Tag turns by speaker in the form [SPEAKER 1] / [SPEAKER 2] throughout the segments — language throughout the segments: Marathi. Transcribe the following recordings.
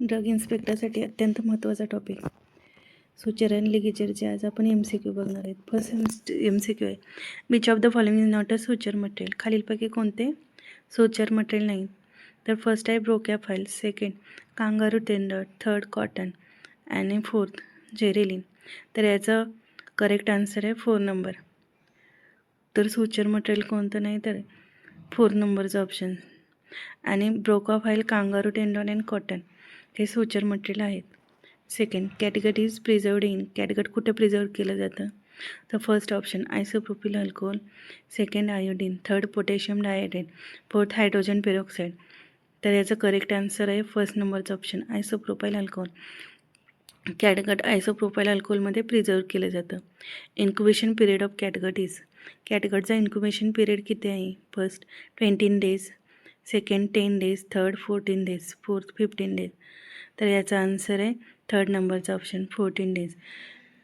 [SPEAKER 1] ड्रग इन्स्पेक्टरसाठी अत्यंत महत्त्वाचा टॉपिक सुचर अँड लिगेचरचे आज आपण MCQ बघणार आहेत. फर्स्ट MCQ आहे, which of the following is not a suture material. खालीलपैकी कोणते सुचर मटेरियल नाही? तर फर्स्ट आहे broca file, second kangaroo tender, third cotton आणि फोर्थ जेरेलिन. तर याचा करेक्ट आन्सर आहे 4 नंबर. तर सुचर मटेरियल कोणतं नाही तर 4 नंबरचा ऑप्शन. आणि broca file, kangaroo tendon and cotton हे सुचर मटेरियल आहेत. Second, catgut is preserved in. Catgut कुठे प्रिझर्व केलं जातं? तर first option isopropyl alcohol, second iodine, third potassium dioxide, fourth hydrogen peroxide. तर याचं करेक्ट आन्सर आहे फर्स्ट नंबरचा option isopropyl alcohol. Catgut isopropyl अल्कोहोलमध्ये प्रिझर्व केलं जातं. Incubation period of catgut is. कॅटगटचा इन्क्युबेशन पिरियड किती आहे? First 20 days, second 10 days, third 14 days, fourth 15 days. तर याचा आन्सर आहे थर्ड नंबरचा ऑप्शन 14 डेज.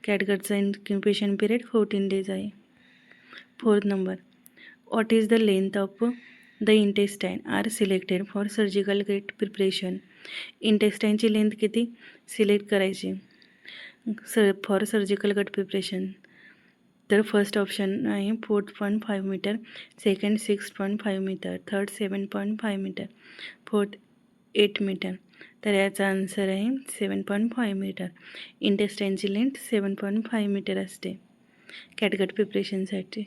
[SPEAKER 1] कॅटगटचा इन्क्युबेशन पिरियड 14 डेज आहे. Fourth number, what is the length of the intestine are selected for surgical gut preparation. इंटेस्टाईनची लेंथ किती सिलेक्ट करायची फॉर सर्जिकल गट प्रिपरेशन? तर फर्स्ट ऑप्शन आहे 4.5 metre, second 6.5 metre, third 7.5 metre, fourth 8 metre. तर याचा आन्सर आहे 7.5 मीटर. इंटेस्टाईनची लेंथ 7.5 मीटर असते कॅटगट प्रिपरेशनसाठी.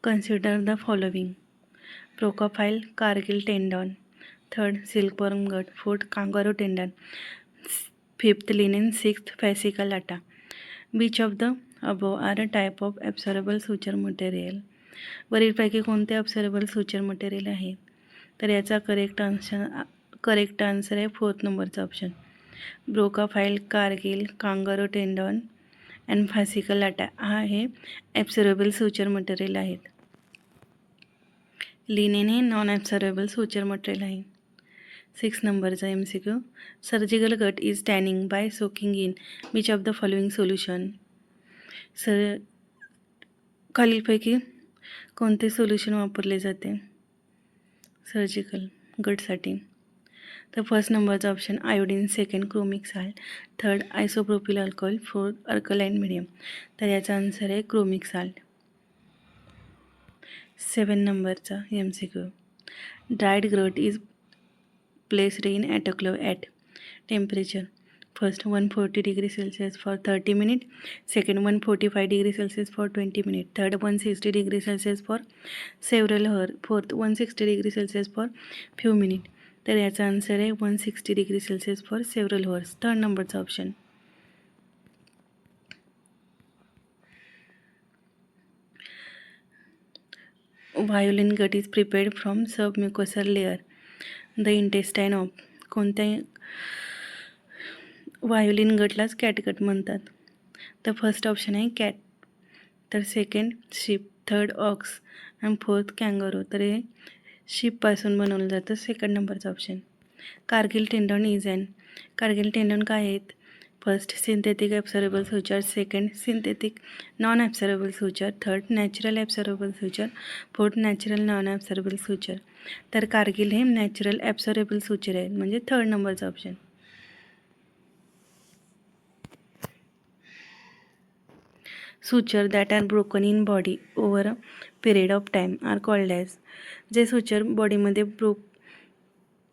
[SPEAKER 1] Consider the following: broca file, Cargile tendon, third silkworm gut, fourth kangaroo tendon, fifth linen, sixth fascia lata. Which of the above are a type of absorbable suture material. वरीलपैकी कोणते ॲब्सॉर्बल सुचर मटेरियल आहे? तर याचा करेक्ट आन्सर आहे फोर्थ नंबरचा option broca file, Cargile, kangaroo tendon and fascia lata हा हे ॲब्सॉर्बल सुचर मटेरियल आहेत. लिनेन हे नॉन ॲब्सॉर्बल सुचर मटेरियल आहे. 6 नंबरचा MCQ, सर्जिकल गट is tanning by soaking in which of the following solution. खालीलपैकी कोणते सोल्युशन वापरले जाते सर्जिकल गटसाठी? तर फर्स्ट नंबरचा option iodine, second chromic salt, third isopropyl alcohol, fourth alkaline medium. तर याचा आन्सर आहे क्रोमिक साल्ट. 7 नंबरचा MCQ, ड्राईड गट is placed in autoclave at temperature first 140 degree Celsius for 30 minutes, second 145 degree Celsius for 20 minutes, third 160 degree Celsius for several hours, fourth 160 degree Celsius for few minutes. तर याचा आन्सर आहे 160 degree Celsius for several hours. Third नंबरचा option. Violin gut is prepared from submucosal layer the intestine of. कोणत्याही व्हायोलिन गटलाच कॅटगट म्हणतात. तर फर्स्ट ऑप्शन आहे कॅट, तर सेकंड शिप, थर्ड ऑक्स आणि फोर्थ कॅंगरो. तर हे शिपपासून बनवलं जातं. सेकंड नंबरचा option. Cargile tendon is an. Cargile tendon काय आहेत? First synthetic absorbable suture, second synthetic non absorbable suture, third natural absorbable suture, fourth natural non absorbable suture. तर कारगिल हे नॅचरल ॲब्सॉर्बल सुचर आहेत, म्हणजे थर्ड नंबरचा option. Suture that are broken in body over a period of time are called as. जे सुचर बॉडीमध्ये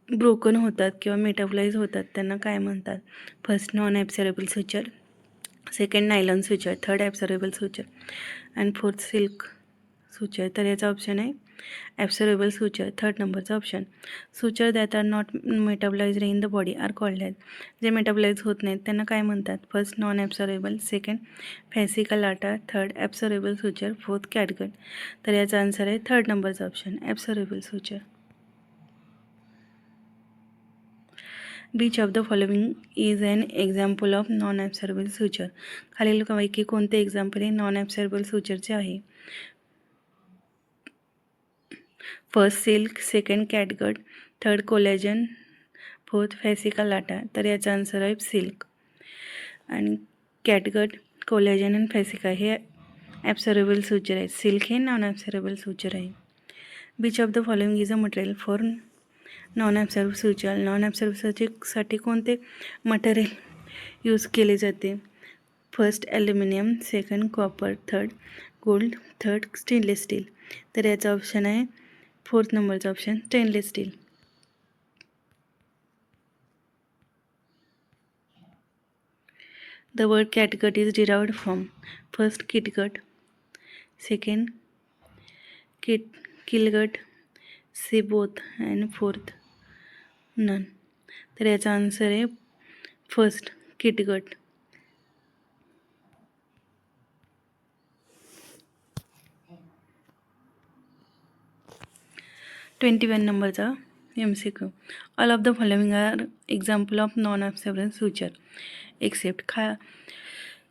[SPEAKER 1] ब्रोकन होतात किंवा मेटाबलाइज होतात त्यांना काय म्हणतात? First non absorbable suture, second nylon suture, third absorbable suture and fourth silk suture. तर याचा ऑप्शन आहे ॲब्सॉर्बल सुचर, थर्ड नंबरचा option. Suture that are not metabolized in the body are called as. जे मेटाबलाइज होत नाहीत त्यांना काय म्हणतात? First non absorbable, second fascia lata, third absorbable suture, fourth catgut. तर याचा आन्सर आहे थर्ड नंबरचा option absorbable suture. Which of the following is an example of non-absorbable suture. खालीलपैकी कोणते एक्झाम्पल हे नॉन ॲब्सॉर्बल सुचरचे आहे? First silk, second catgut, third collagen, fourth fascia lata. तर याचा आन्सर आहे सिल्क. आणि कॅटगट, कोलॅजन आणि फॅसिका हे ॲब्सॉर्बल सुचर आहेत. सिल्क हे नॉन ॲब्सॉर्बल सुचर आहे. Which of the following is a material for non absorb suture. Non ॲब्सॉर्बसाठी कोणते मटेरियल यूज केले जाते? First aluminium, second copper, third gold, third stainless steel. तर याचा ऑप्शन आहे 4th नंबरचा option stainless steel. The word catgut is derived from first kitgut, second killgut, C both and fourth none. तर याचा आन्सर आहे फर्स्ट किटगट. $21 नंबरचा MCQ. All of the following are example of non absorbable suture except.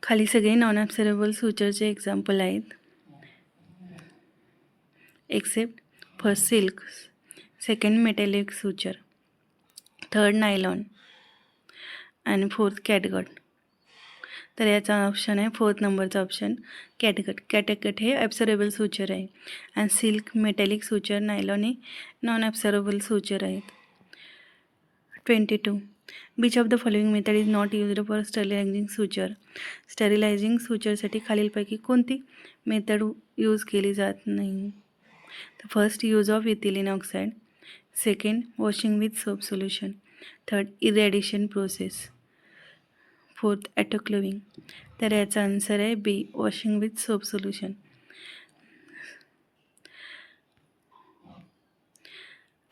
[SPEAKER 1] खाली सगळे नॉन ॲब्सॉर्बल सुचरचे एक्झाम्पल आहेत except first silk, second metallic suture, third nylon आणि फोर्थ कॅटगट. तर याचा ऑप्शन आहे 4th नंबरचा ऑप्शन कॅटगट. कॅटगट हे ॲब्सॉर्बेबल सुचर आहे आणि सिल्क, मेटॅलिक सुचर, नायलॉन हे नॉन ॲब्सॉर्बेबल सुचर आहेत. 22. Which of the following method is not used for sterilizing suture. Sterilizing सुचरसाठी खालीलपैकी कोणती मेथड यूज केली जात नाही? First use of ethylene oxide, second washing with soap solution, third irradiation process, fourth autoclaving. तर याचा आन्सर आहे B washing with soap solution.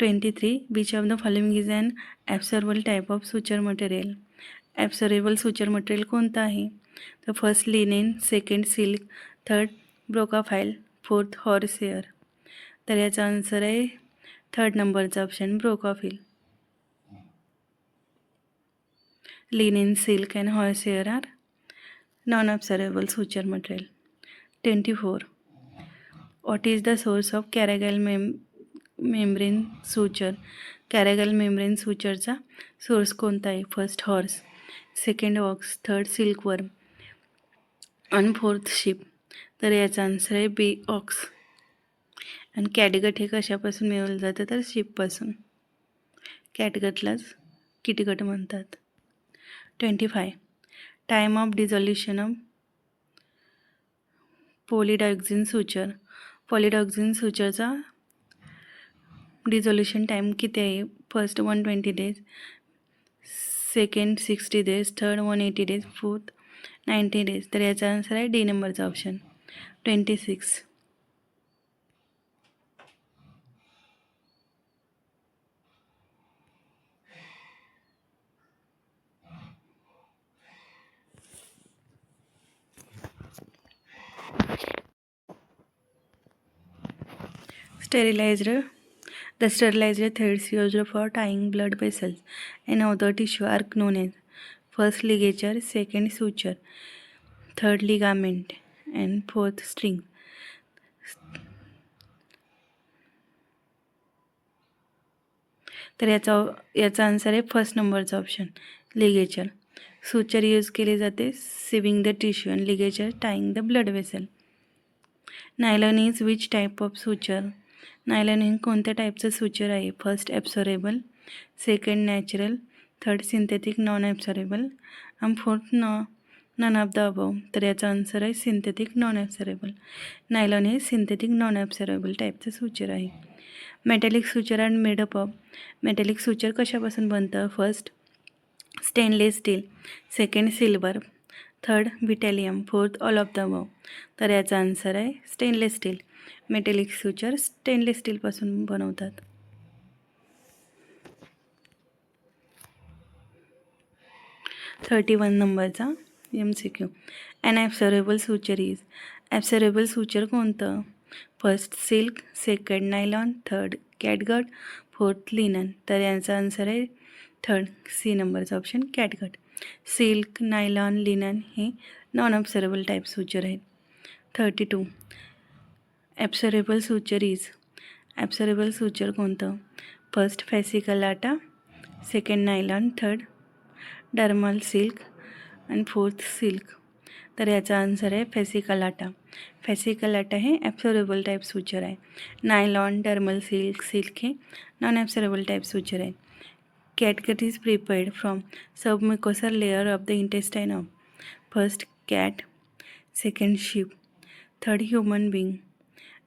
[SPEAKER 1] 23. Which of the following is an absorbable type of suture material. ॲब्सॉर्बेबल suture material कोणतं आहे? तर first linen, second silk, third ब्रोकाफाईल, फोर्थ हॉर्स हेअर. तर याचा आन्सर आहे 3rd नंबरचा ऑप्शन ब्रोकाफिल. Linen, silk and horse hair are non absorbable suture material. 24. What is the source of Cargile membrane suture. Cargile membrane सुचरचा सोर्स कोणता आहे? First horse, second ox, third silkworm आणि फोर्थ शिप. तर याचा आन्सर आहे बी ऑक्स. आणि कॅटगट हे कशापासून मिळवलं जातं? तर शिपपासून. कॅटगटलाच किटगट म्हणतात. 25. Time of dissolution of polydioxanone suture. Polydioxanone सुचरचा डिझॉल्युशन टाईम किती आहे? First 120 days, second 60 days, third 180 days, fourth 90 days. तर याचा आन्सर आहे डी नंबरचा option 26. Sterilized. The sterilized threads used for tying blood vessels and other tissue are known as first ligature, second suture, third ligament and fourth string. तर याचा आन्सर आहे फर्स्ट नंबरचा ऑप्शन लिगेचर. सुचर यूज केले जाते सिविंग द टिश्यू आणि ligature tying the blood vessel. Nylon is which type of suture. Nylon हे कोणत्या टाईपचं सुचर आहे? First absorbable, second natural, third synthetic non absorbable आणि fourth none of the above. तर याचा आन्सर आहे सिंथेटिक नॉन ॲब्सॉर्बेबल. नायलॉन हे सिंथेटिक नॉन ॲब्सॉर्बेबल टाईपचं सुचर आहे. Metallic suture and made up of. Metallic suture कशापासून बनतं? First stainless steel, second silver, third बिटॅलियम, fourth all of the above. तर याचा आन्सर आहे stainless steel. Metallic suture stainless स्टीलपासून बनवतात. 31 नंबरचा MCQ. An absorbable suture is. Absorbable suture कोणतं? First silk, second nylon, third catgut, fourth linen. तर यांचा आन्सर आहे थर्ड सी नंबरचा option catgut. Silk, nylon, linen हे नॉन ॲब्सॉर्बेबल टाईप सुचर आहेत. 32. Absorbable suture is. Absorbable suture कोणतं? First fascia lata, second nylon, third dermal silk आणि फोर्थ सिल्क. तर याचा आन्सर आहे फेसिकलाटा. फेसिकलाटा हे ॲब्सॉर्बेबल टाईप सुचर आहे. नायलॉन, डर्मल सिल्क हे नॉन ॲब्सॉर्बेबल टाईप सुचर आहे. Catgut is prepared from submucosal layer of the intestine of first cat, second sheep, third human being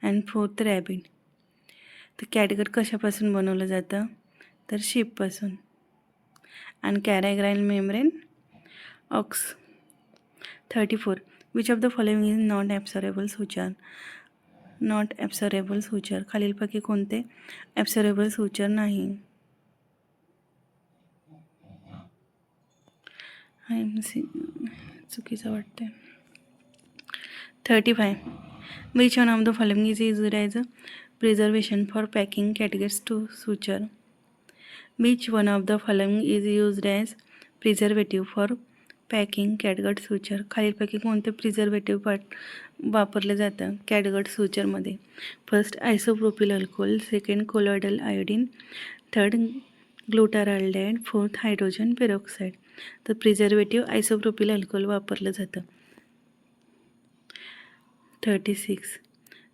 [SPEAKER 1] and fourth rabbit. तर कॅटगट कशापासून बनवलं जातं? तर शीपपासून. आणि Cargile membrane ox. 34. Which of the following is not absorbable suture? Not absorbable suture खालीलपैकी कोणते ॲब्सॉर्बेबल सुचर नाही? चुकीचं वाटते. 35. Which one of the following is used as a preservation for packing catguts to suture? Which one of the following is used as preservative for packing catgut suture? खालीलपैकी कोणते प्रिझर्वेटिव्ह वापरले जातं कॅटगट सुचरमध्ये? First isopropyl alcohol, second colloidal iodine, third glutaraldehyde, fourth hydrogen peroxide. तर प्रिझर्वेटिव्ह आयसोप्रोपिल अल्कोहोल वापरलं जातं. 36.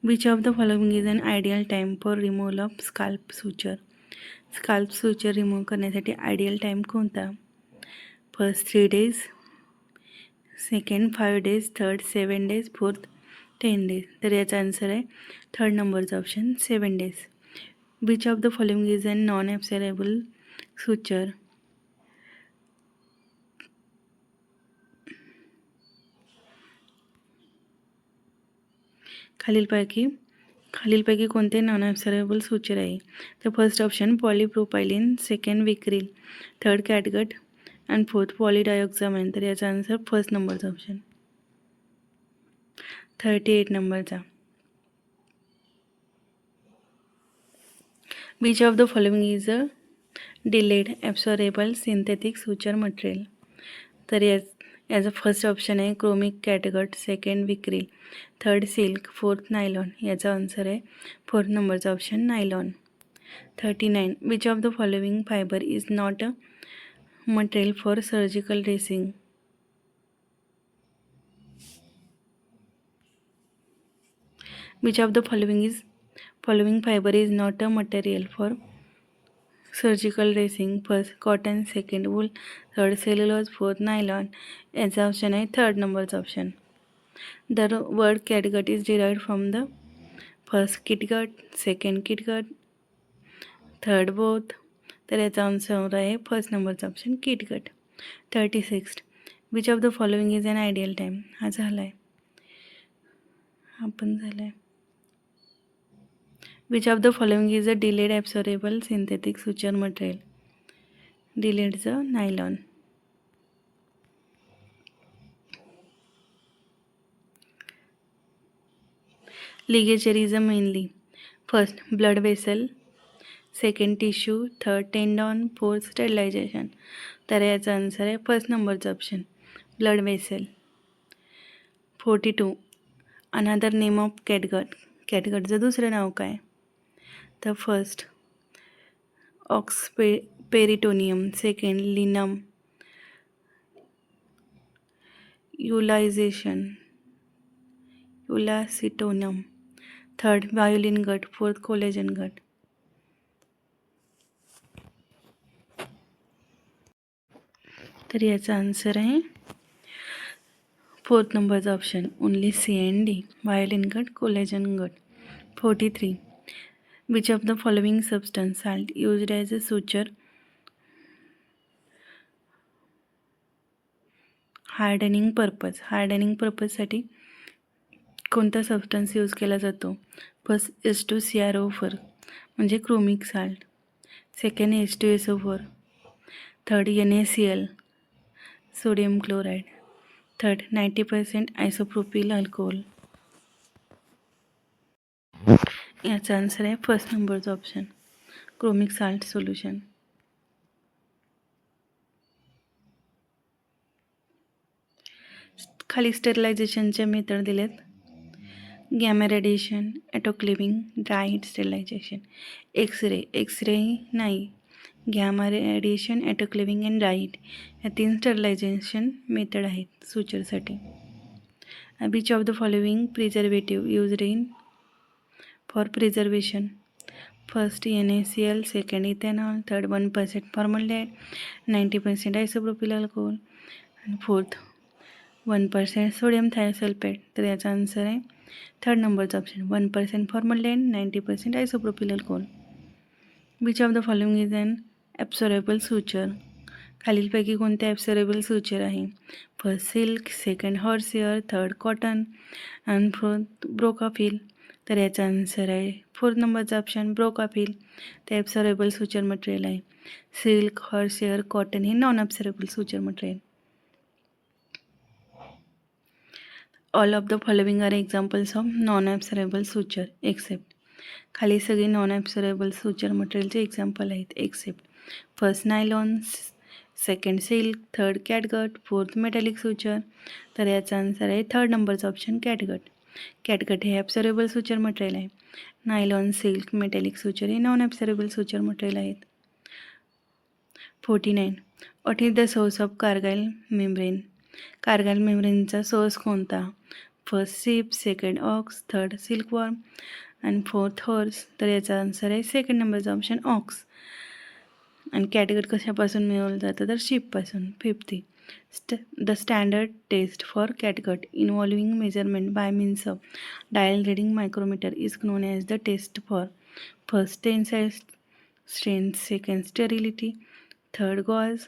[SPEAKER 1] Which of the following is an ideal time for removal of scalp suture? Scalp suture remove करण्यासाठी आयडियल टाईम कोणता? First 3 days, second 5 days, third 7 days, fourth 10 days. तर याचा आन्सर आहे थर्ड नंबरचा option 7 days. Which of the following is an non absorbable suture? खालीलपैकी कोणते नॉन ॲब्सॉर्बेबल सुचर आहे? तर first option polypropylene, second Vicryl, third catgut आणि फोर्थ पॉलीडायऑक्झामाइन. तर याचा आन्सर फर्स्ट नंबरचा ऑप्शन 38 नंबरचा. Which of the following is a delayed absorbable synthetic suture material? तर याचा फर्स्ट ऑप्शन आहे chromic catgut, second Vicryl, third silk, fourth nylon. याचा आन्सर आहे फोर्थ नंबरचा option nylon. 39. Which of the following fibre is not a material for surgical dressing? Which of the following fibre is not a material for surgical dressing? First cotton, second wool, third cellulose, fourth nylon. याचा ऑप्शन आहे थर्ड नंबरचा option. The word catgut is derived from the first kitgut, second kitgut, third both. तर याचा आन्सर आहे फर्स्ट नंबरचा option kitgut. 36. Which of the following is an ideal time? हा झाला आहे. Which of the following is a delayed absorbable synthetic suture material? डिलेडचं nylon. Ligature is a mainly first blood vessel, second tissue, third tendon, fourth sterilization. तर याचा आन्सर आहे फर्स्ट नंबरचा option blood vessel. 42. Another name of catgut. कॅटगटचं दुसरं नाव काय? तर first peritoneum, second linum usitatissimum, third violin gut, fourth collagen gut. तर याचा आन्सर आहे फोर्थ नंबरचा option only C and D, violin gut, collagen gut. 43. Which of the following substance salt used as a suture hardening पर्पजसाठी कोणता सबस्टन्स यूज केला जातो? फर्स्ट H2CrO4 म्हणजे chromic salt, second H2SO4, third NaCl sodium chloride, third 90% isopropyl alcohol. याचा आन्सर आहे फर्स्ट नंबरचा ऑप्शन क्रोमिक साल्ट सोल्युशन. खाली स्टेरिलायझेशनचे मेथड दिलेत. Gamma radiation, autoclaving, dry heat sterilization. X-ray नाही, gamma radiation, autoclaving and dry heat या 3 स्टेरिलायझेशन मेथड आहेत सुचरसाठी. Which of the following preservative used in for preservation? First NaCl, second ethanol, third 1% formaldehyde, 90% isopropyl alcohol आणि फोर्थ 1% सोडियम थायोसल्फेट. तर याचा आन्सर आहे थर्ड नंबरचा option 1% formaldehyde, 90% isopropyl alcohol. Which of the following is an absorbable suture? खालीलपैकी कोणते ॲब्सॉर्बेबल सुचर आहे? First silk, second horse hair, third cotton आणि फोर्थ ब्रोकाफिल. तर याचा आन्सर आहे फोर्थ नंबरचा ऑप्शन ब्रोकाफिल. ते ॲब्सॉर्बेबल सुचर मटेरियल आहे. सिल्क, हॉर्स हेअर, कॉटन हे non absorbable suture material. All of the following are examples of non absorbable suture except. खाली सगळी नॉन ॲब्सॉर्बेबल सुचर मटेरियलचे एक्झाम्पल आहेत except. First nylon, second silk, third catgut, fourth metallic suture. तर याचा आन्सर आहे थर्ड नंबरचा ऑप्शन कॅटगट. कॅटगट हे ॲब्सॉर्बेबल सुचर मटेरियल आहे. नायलॉन, सिल्क, मेटॅलिक सुचर हे नॉन ॲब्सॉर्बेबल सुचर मटेरियल आहेत. 49. What is the source of Cargile membrane? Cargile मेम्ब्रेनचा सोर्स कोणता? First sheep, second ox, third silkworm आणि फोर्थ हॉर्स. तर याचा आन्सर आहे सेकंड नंबरचा ऑप्शन ऑक्स. आणि कॅटगट कशापासून मिळवलं जातं तर शिपपासून. 50. The standard test for catgut involving measurement by means of dial reading micrometer is known as the test for first tensile strength, second sterility, third gauge,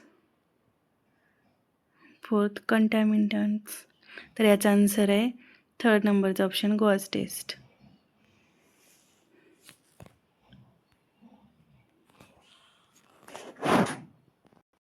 [SPEAKER 1] fourth contaminants. तर याचा आन्सर आहे थर्ड नंबरचा ऑप्शन गॉज टेस्ट.